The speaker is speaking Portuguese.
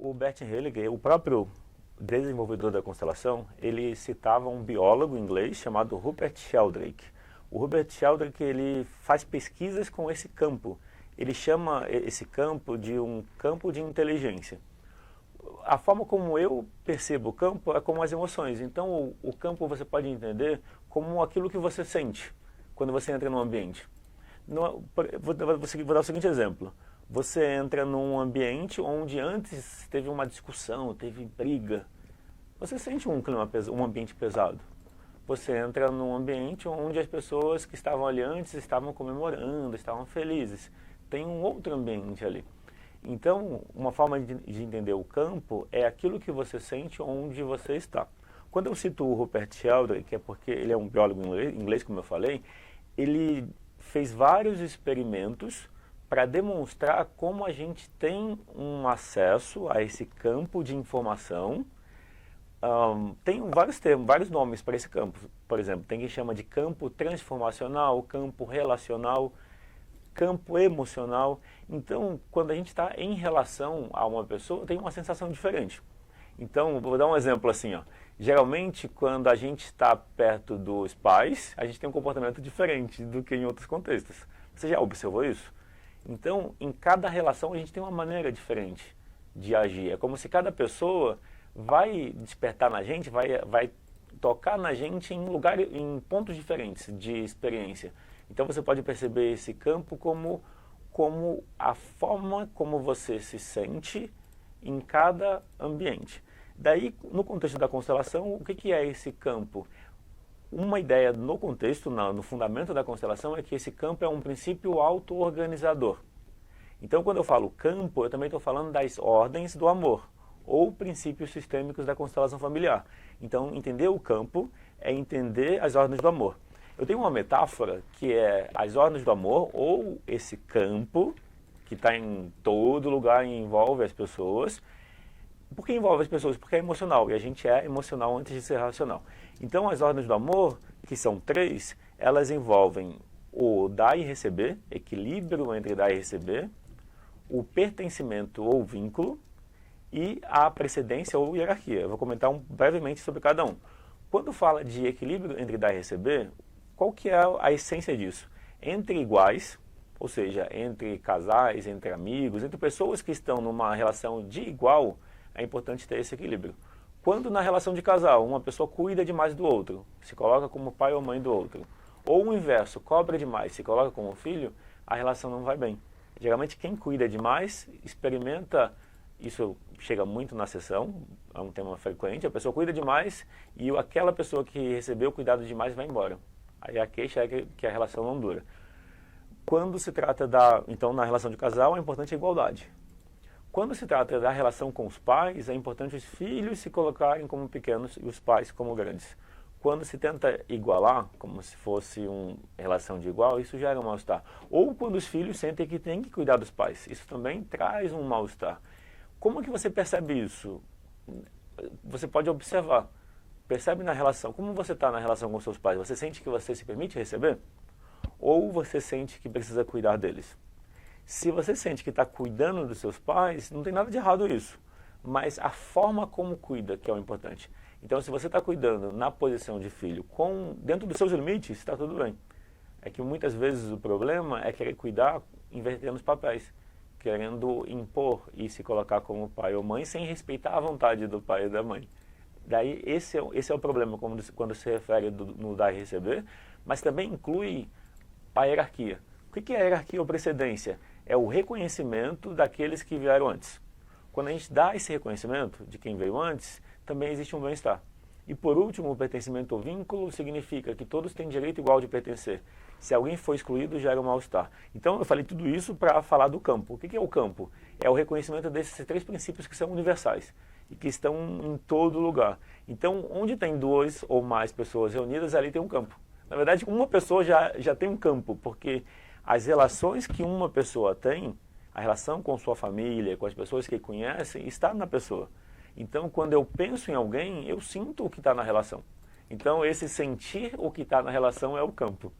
O Bert Hellinger, o próprio desenvolvedor da constelação, ele citava um biólogo inglês chamado Rupert Sheldrake. O Rupert Sheldrake, ele faz pesquisas com esse campo. Ele chama esse campo de um campo de inteligência. A forma como eu percebo o campo é como as emoções. Então, o campo você pode entender como aquilo que você sente quando você entra num ambiente. Vou dar o seguinte exemplo. Você entra num ambiente onde antes teve uma discussão, teve briga. Você sente um ambiente pesado. Você entra num ambiente onde as pessoas que estavam ali antes estavam comemorando, estavam felizes. Tem um outro ambiente ali. Então, uma forma de entender o campo é aquilo que você sente onde você está. Quando eu cito o Rupert Sheldrake, que é porque ele é um biólogo inglês, como eu falei, ele fez vários experimentos para demonstrar como a gente tem um acesso a esse campo de informação. Tem vários termos, vários nomes para esse campo. Por exemplo, tem quem chama de campo transformacional, campo relacional, campo emocional. Então, quando a gente está em relação a uma pessoa, tem uma sensação diferente. Então, vou dar um exemplo assim, ó. Geralmente, quando a gente está perto dos pais, a gente tem um comportamento diferente do que em outros contextos. Você já observou isso? Então, em cada relação, a gente tem uma maneira diferente de agir. É como se cada pessoa vai despertar na gente, vai tocar na gente em pontos diferentes de experiência. Então, você pode perceber esse campo como a forma como você se sente em cada ambiente. Daí, no contexto da constelação, o que é esse campo? Uma ideia no contexto, no fundamento da constelação, é que esse campo é um princípio auto-organizador. Então, quando eu falo campo, eu também estou falando das ordens do amor, ou princípios sistêmicos da constelação familiar. Então, entender o campo é entender as ordens do amor. Eu tenho uma metáfora que é as ordens do amor, ou esse campo, que está em todo lugar e envolve as pessoas. Por que envolve as pessoas? Porque é emocional, e a gente é emocional antes de ser racional. Então, as ordens do amor, que são 3, elas envolvem o dar e receber, equilíbrio entre dar e receber, o pertencimento ou vínculo e a precedência ou hierarquia. Eu vou comentar brevemente sobre cada um. Quando fala de equilíbrio entre dar e receber, qual que é a essência disso? Entre iguais, ou seja, entre casais, entre amigos, entre pessoas que estão numa relação de igual, é importante ter esse equilíbrio. Quando na relação de casal, uma pessoa cuida demais do outro, se coloca como pai ou mãe do outro, ou o inverso, cobra demais, se coloca como filho, a relação não vai bem. Geralmente quem cuida demais experimenta, isso chega muito na sessão, é um tema frequente, a pessoa cuida demais e aquela pessoa que recebeu cuidado demais vai embora. Aí a queixa é que a relação não dura. Quando se trata então na relação de casal, é importante a igualdade. Quando se trata da relação com os pais, é importante os filhos se colocarem como pequenos e os pais como grandes. Quando se tenta igualar, como se fosse uma relação de igual, isso gera um mal-estar. Ou quando os filhos sentem que têm que cuidar dos pais, isso também traz um mal-estar. Como que você percebe isso? Você pode observar. Percebe na relação. Como você está na relação com seus pais? Você sente que você se permite receber? Ou você sente que precisa cuidar deles? Se você sente que está cuidando dos seus pais, não tem nada de errado isso. Mas a forma como cuida que é o importante. Então, se você está cuidando na posição de filho, dentro dos seus limites, está tudo bem. É que muitas vezes o problema é querer cuidar invertendo os papéis. Querendo impor e se colocar como pai ou mãe sem respeitar a vontade do pai e da mãe. Daí, esse é o problema quando se refere no dar e receber, mas também inclui a hierarquia. O que é a hierarquia ou precedência? É o reconhecimento daqueles que vieram antes. Quando a gente dá esse reconhecimento de quem veio antes, também existe um bem-estar. E por último, o pertencimento ou vínculo significa que todos têm direito igual de pertencer. Se alguém for excluído, gera um mal-estar. Então eu falei tudo isso para falar do campo. O que é o campo? É o reconhecimento desses 3 princípios que são universais e que estão em todo lugar. Então, onde tem 2 ou mais pessoas reunidas, ali tem um campo. Na verdade, uma pessoa já tem um campo, porque as relações que uma pessoa tem, a relação com sua família, com as pessoas que conhecem, está na pessoa. Então, quando eu penso em alguém, eu sinto o que está na relação. Então, esse sentir o que está na relação é o campo.